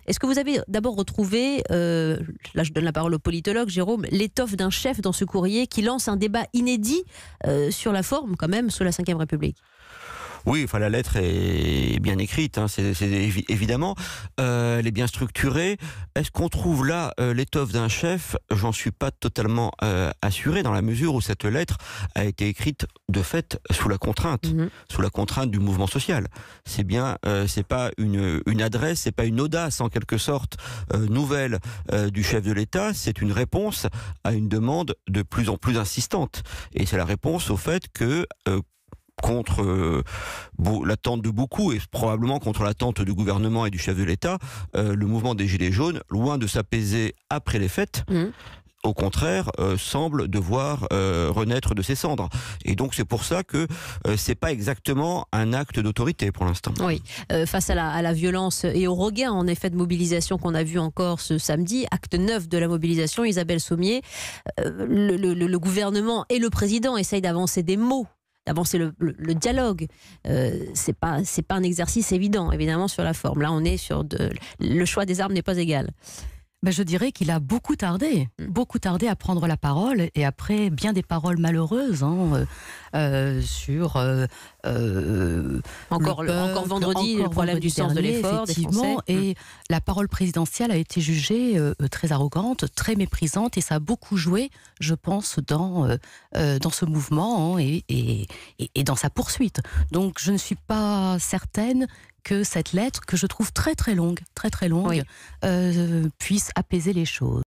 Est-ce que vous avez d'abord retrouvé, là je donne la parole au politologue Jérôme, l'étoffe d'un chef dans ce courrier qui lance un débat inédit sur la forme quand même sous la Ve République? Oui, enfin la lettre est bien écrite, hein, évidemment. Elle est bien structurée. Est-ce qu'on trouve là l'étoffe d'un chef? J'en suis pas totalement assuré, dans la mesure où cette lettre a été écrite de fait sous la contrainte, sous la contrainte du mouvement social. C'est bien, c'est pas une adresse, c'est pas une audace en quelque sorte nouvelle du chef de l'État. C'est une réponse à une demande de plus en plus insistante. Et c'est la réponse au fait que contre l'attente de beaucoup et probablement contre l'attente du gouvernement et du chef de l'État, le mouvement des Gilets jaunes, loin de s'apaiser après les fêtes, au contraire, semble devoir renaître de ses cendres. Et donc c'est pour ça que c'est pas exactement un acte d'autorité pour l'instant. Oui, face à la violence et au regain en effet de mobilisation qu'on a vu encore ce samedi, acte 9 de la mobilisation, Isabelle Sommier, le gouvernement et le président essayent d'avancer des mots, d'avancer le dialogue. C'est pas un exercice évident, évidemment, sur la forme. Là, on est sur le choix des armes n'est pas égal. Ben, je dirais qu'il a beaucoup tardé à prendre la parole, et après bien des paroles malheureuses sur encore vendredi, le problème du sens de l'effort des Français. Et la parole présidentielle a été jugée très arrogante, très méprisante, et ça a beaucoup joué, je pense, dans ce mouvement et dans sa poursuite. Donc je ne suis pas certaine que cette lettre, que je trouve très très longue, puisse apaiser les choses.